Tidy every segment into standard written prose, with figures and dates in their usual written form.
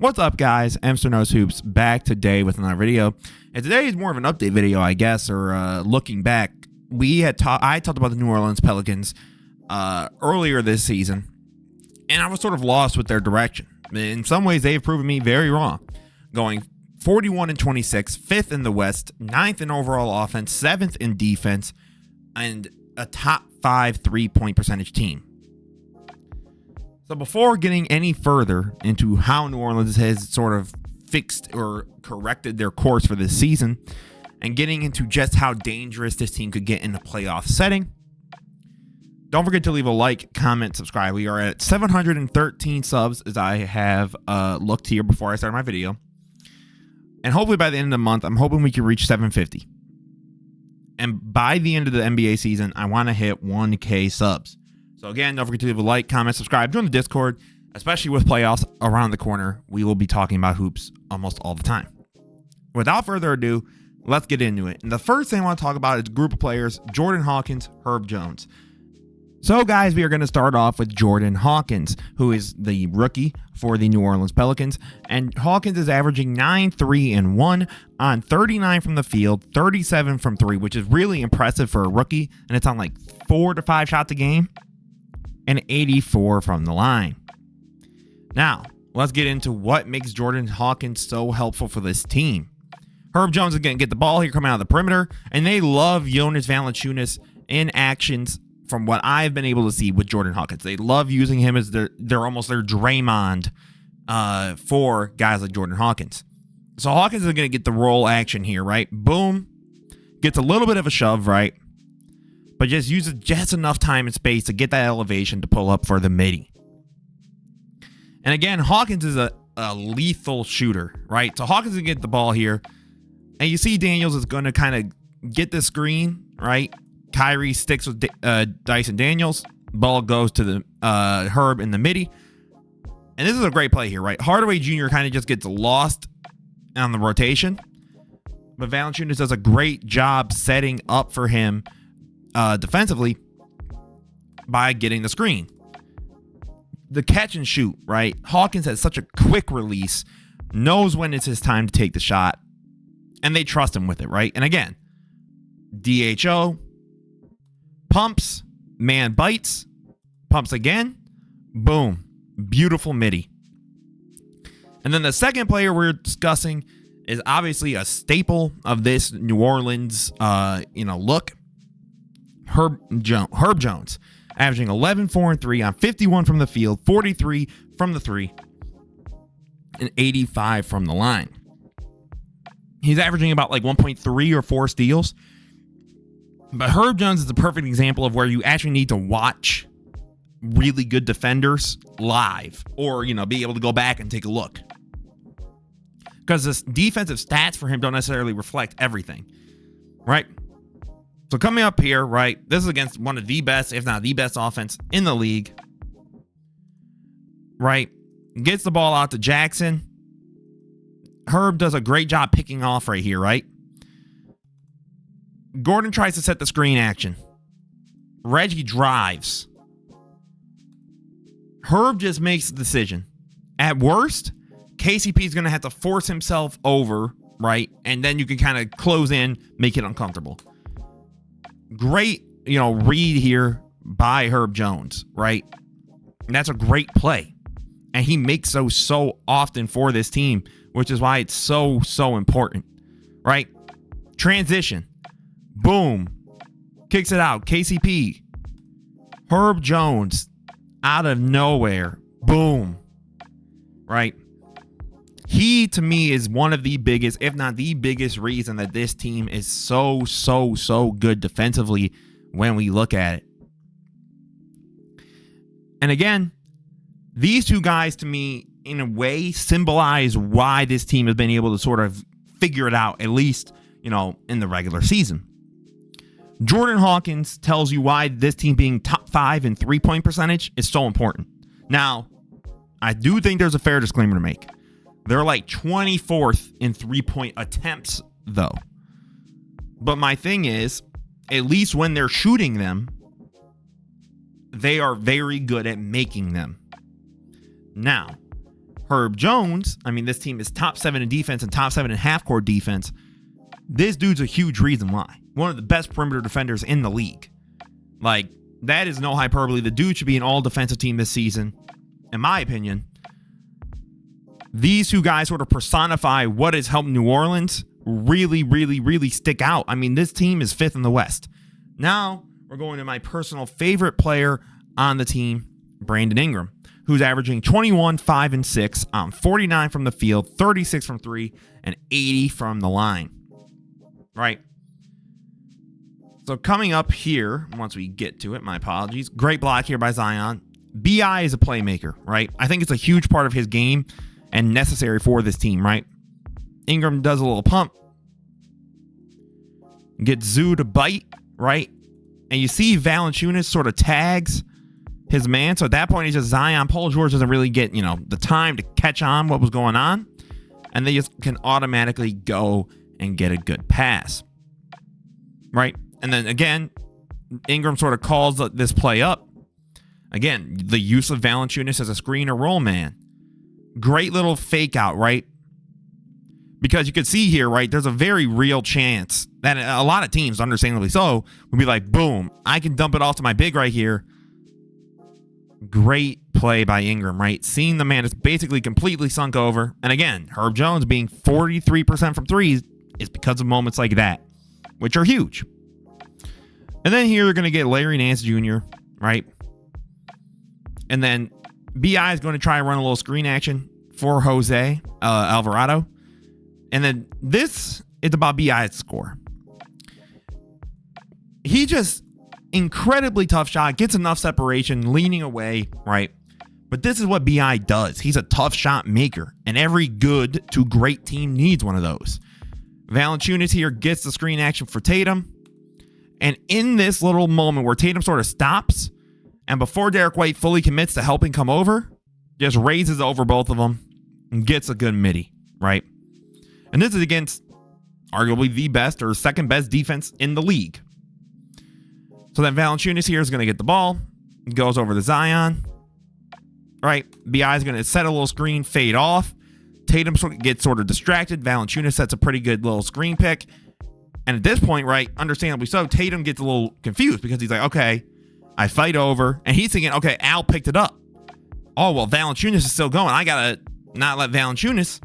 What's up, guys? Mr. Knows Hoops back today with another video. And today is more of an update video, I guess, or looking back. I talked about the New Orleans Pelicans earlier this season, and I was sort of lost with their direction. In some ways, they've proven me very wrong, going 41-26, 5th in the West, 9th in overall offense, 7th in defense, and a top 5 3-point percentage team. So before getting any further into how New Orleans has sort of fixed or corrected their course for this season and getting into just how dangerous this team could get in a playoff setting, don't forget to leave a like, comment, subscribe. We are at 713 subs as I have looked here before I started my video. And hopefully by the end of the month, I'm hoping we can reach 750. And by the end of the NBA season, I want to hit 1K subs. So again, don't forget to leave a like, comment, subscribe, join the Discord, especially with playoffs around the corner. We will be talking about hoops almost all the time. Without further ado, let's get into it. And the first thing I want to talk about is a group of players: Jordan Hawkins, Herb Jones. So guys, we are going to start off with Jordan Hawkins, who is the rookie for the New Orleans Pelicans. And Hawkins is averaging 9, 3, and 1 on 39 from the field, 37 from 3, which is really impressive for a rookie. And it's on like 4 to 5 shots a game, and 84 from the line. Now, let's get into what makes Jordan Hawkins so helpful for this team. Herb Jones is going to get the ball here coming out of the perimeter, and they love Jonas Valanciunas in actions from what I've been able to see with Jordan Hawkins. They love using him as they're almost their Draymond for guys like Jordan Hawkins. So Hawkins is going to get the roll action here, right? Boom. Gets a little bit of a shove, right? But just uses just enough time and space to get that elevation to pull up for the midi. And again, Hawkins is a lethal shooter, right? So Hawkins is going to get the ball here. And you see Daniels is going to kind of get the screen, right? Kyrie sticks with Dyson Daniels. Ball goes to the Herb in the midi. And this is a great play here, right? Hardaway Jr. kind of just gets lost on the rotation. But Valanciunas does a great job setting up for him defensively by getting the screen. The catch and shoot, right? Hawkins has such a quick release, knows when it's his time to take the shot, and they trust him with it, right? And again, DHO, pumps, man bites, pumps again, boom, beautiful midi. And then the second player we're discussing is obviously a staple of this New Orleans look. Herb Jones, averaging 11, 4, and 3 on 51 from the field, 43 from the 3, and 85 from the line. He's averaging about like 1.3 or 4 steals. But Herb Jones is the perfect example of where you actually need to watch really good defenders live, or be able to go back and take a look, because this defensive stats for him don't necessarily reflect everything, right? So coming up here, right, this is against one of the best, if not the best offense in the league, right? Gets the ball out to Jackson. Herb does a great job picking off right here, right? Gordon tries to set the screen action. Reggie drives. Herb just makes the decision. At worst, KCP is going to have to force himself over, right? And then you can kind of close in, make it uncomfortable. Great, read here by Herb Jones, right? And that's a great play. And he makes those so often for this team, which is why it's so important, right? Transition. Boom. Kicks it out. KCP. Herb Jones out of nowhere. Boom. Right? He, to me, is one of the biggest, if not the biggest reason that this team is so good defensively when we look at it. And again, these two guys, to me, in a way, symbolize why this team has been able to sort of figure it out, at least, in the regular season. Jordan Hawkins tells you why this team being top 5 in 3-point percentage is so important. Now, I do think there's a fair disclaimer to make. They're like 24th in 3-point attempts, though. But my thing is, at least when they're shooting them, they are very good at making them. Now, Herb Jones, I mean, this team is top 7 in defense and top 7 in half-court defense. This dude's a huge reason why. One of the best perimeter defenders in the league. Like, that is no hyperbole. The dude should be an all-defensive team this season, in my opinion. These two guys sort of personify what has helped New Orleans really, really, really stick out. I mean, this team is 5th in the West. Now, we're going to my personal favorite player on the team, Brandon Ingram, who's averaging 21, 5, and 6 on 49 from the field, 36 from 3, and 80 from the line. Right? So coming up here, once we get to it, my apologies. Great block here by Zion. B.I. is a playmaker, right? I think it's a huge part of his game and necessary for this team, right? Ingram does a little pump. Gets Zoo to bite, right? And you see Valanciunas sort of tags his man. So at that point, he's just Zion. Paul George doesn't really get, the time to catch on what was going on. And they just can automatically go and get a good pass. Right? And then again, Ingram sort of calls this play up. Again, the use of Valanciunas as a screen or roll man. Great little fake out, right? Because you could see here, right, there's a very real chance that a lot of teams, understandably so, would be like, boom, I can dump it off to my big right here. Great play by Ingram, right? Seeing the man is basically completely sunk over. And again, Herb Jones being 43% from threes is because of moments like that, which are huge. And then here you're going to get Larry Nance Jr., right? And then B.I. is going to try and run a little screen action for Jose Alvarado. And then this is about B.I.'s score. He just incredibly tough shot, gets enough separation, leaning away, right? But this is what B.I. does. He's a tough shot maker, and every good to great team needs one of those. Valanciunas here gets the screen action for Tatum. And in this little moment where Tatum sort of stops, and before Derek White fully commits to helping come over, just raises over both of them and gets a good midi, right? And this is against arguably the best or second best defense in the league. So then Valanciunas here is going to get the ball. Goes over to Zion. Right? B.I. is going to set a little screen, fade off. Tatum gets sort of distracted. Valanciunas sets a pretty good little screen pick. And at this point, right, understandably so, Tatum gets a little confused because he's like, okay, I fight over. And he's thinking, okay, Al picked it up. Oh, well, Valanciunas is still going. I got to not let Valanciunas.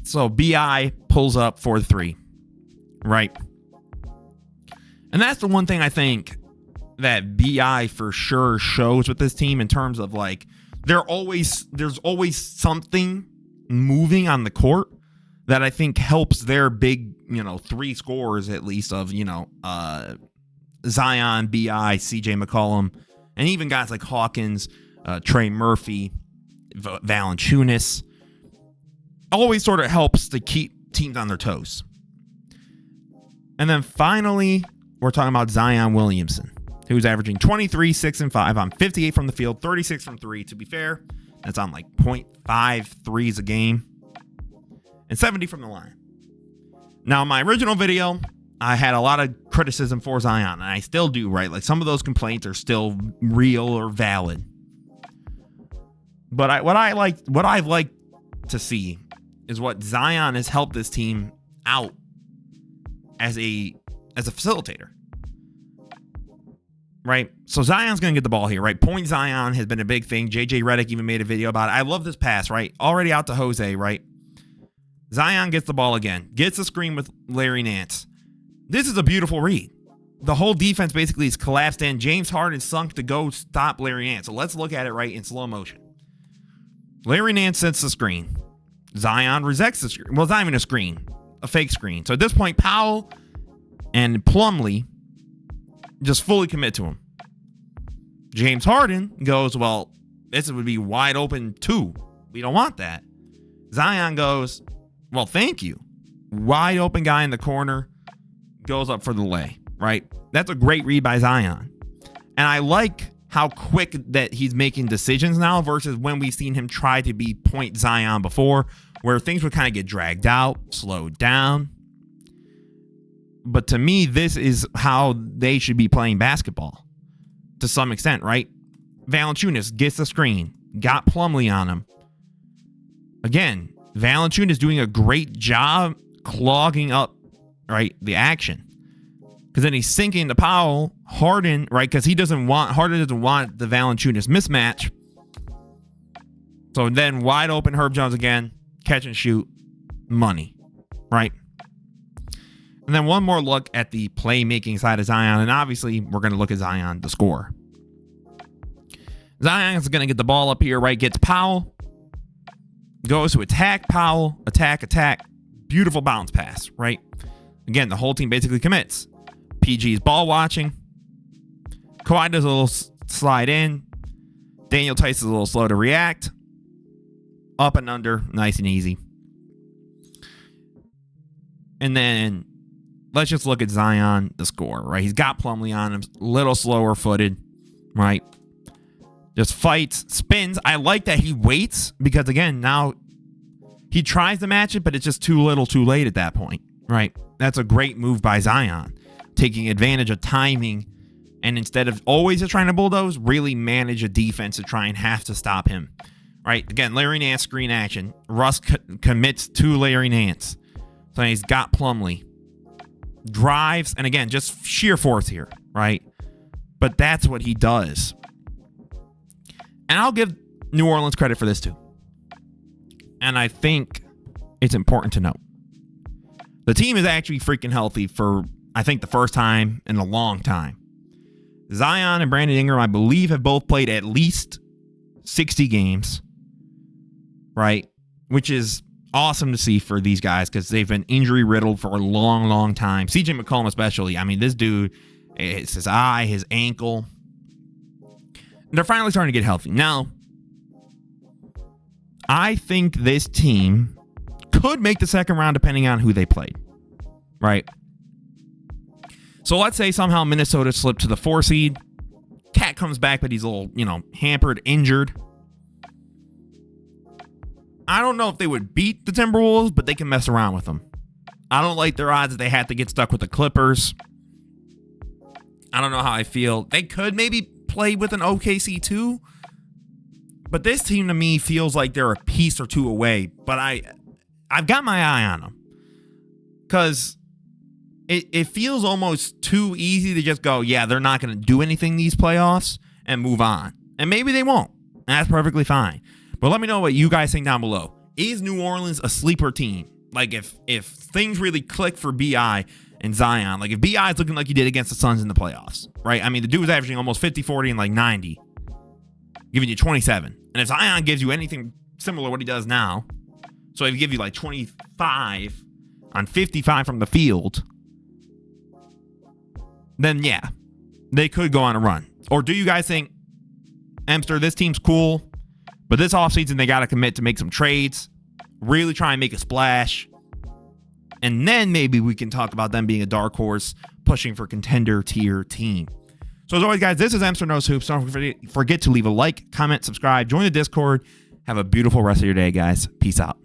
So B.I. pulls up for the 3. Right? And that's the one thing I think that B.I. for sure shows with this team in terms of like, there's always something moving on the court that I think helps their big, 3 scorers at least of, Zion, B.I., C.J. McCollum, and even guys like Hawkins, Trey Murphy, Valanciunas. Always sort of helps to keep teams on their toes. And then finally, we're talking about Zion Williamson, who's averaging 23, 6, and 5 on 58 from the field, 36 from 3. To be fair, that's on like 0.5 threes a game, and 70 from the line. Now, in my original video, I had a lot of criticism for Zion, and I still do, right? Like some of those complaints are still real or valid. But what I've liked to see is what Zion has helped this team out as a facilitator. Right? So Zion's going to get the ball here, right? Point Zion has been a big thing. JJ Redick even made a video about it. I love this pass, right? Already out to Jose, right? Zion gets the ball again. Gets the screen with Larry Nance. This is a beautiful read. The whole defense basically is collapsed in. James Harden sunk to go stop Larry Nance. So let's look at it right in slow motion. Larry Nance sets the screen. Zion rejects the screen. Well, it's not even a screen. A fake screen. So at this point, Powell and Plumlee just fully commit to him. James Harden goes, well, this would be wide open too. We don't want that. Zion goes, well, thank you. Wide open guy in the corner goes up for the lay, right? That's a great read by Zion. And I like how quick that he's making decisions now versus when we've seen him try to be point Zion before, where things would kind of get dragged out, slowed down. But to me, this is how they should be playing basketball to some extent, right? Valanciunas gets the screen, got Plumlee on him. again, Valanciunas doing a great job clogging up, right, the action. Because then he's sinking to Powell. Harden, right, because Harden doesn't want the Valanciunas mismatch. So then wide open Herb Jones again, catch and shoot, money, right? And then one more look at the playmaking side of Zion. And obviously, we're going to look at Zion, the scorer. Zion is going to get the ball up here, right? Gets Powell. Goes to attack Powell. Attack. Beautiful bounce pass, right? Again, the whole team basically commits. PG's ball watching. Kawhi does a little slide in. Daniel Tice is a little slow to react. Up and under. Nice and easy. And then let's just look at Zion, the scorer, right? He's got Plumlee on him. A little slower footed, right? Just fights, spins. I like that he waits because, again, now he tries to match it, but it's just too little too late at that point, right? That's a great move by Zion, taking advantage of timing, and instead of always just trying to bulldoze, really manage a defense to try and have to stop him, right? Again, Larry Nance screen action. Russ commits to Larry Nance. So he's got Plumlee. Drives, and again, just sheer force here, right? But that's what he does. And I'll give New Orleans credit for this too. And I think it's important to note. The team is actually freaking healthy for, I think, the first time in a long time. Zion and Brandon Ingram, I believe, have both played at least 60 games, right? Which is awesome to see for these guys because they've been injury riddled for a long, long time. CJ McCollum especially. I mean, this dude, it's his eye, his ankle. They're finally starting to get healthy. Now, I think this team could make the second round depending on who they played, right? So let's say somehow Minnesota slipped to the 4 seed. Cat comes back, but he's a little, hampered, injured. I don't know if they would beat the Timberwolves, but they can mess around with them. I don't like their odds that they had to get stuck with the Clippers. I don't know how I feel. They could maybe play with an OKC too, but this team to me feels like they're a piece or two away. But I've got my eye on them because it feels almost too easy to just go, yeah, they're not going to do anything these playoffs and move on. And maybe they won't. And that's perfectly fine. But let me know what you guys think down below. Is New Orleans a sleeper team? Like if things really click for BI and Zion, like if BI is looking like he did against the Suns in the playoffs, right? I mean, the dude was averaging almost 50, 40, and like 90, giving you 27. And if Zion gives you anything similar to what he does now, so if he gives you like 25 on 55 from the field, then yeah, they could go on a run. Or do you guys think, Emster, this team's cool, but this offseason they got to commit to make some trades, really try and make a splash, and then maybe we can talk about them being a dark horse pushing for contender tier team. So as always, guys, this is Emster Knows Hoops. Don't forget to leave a like, comment, subscribe, join the Discord. Have a beautiful rest of your day, guys. Peace out.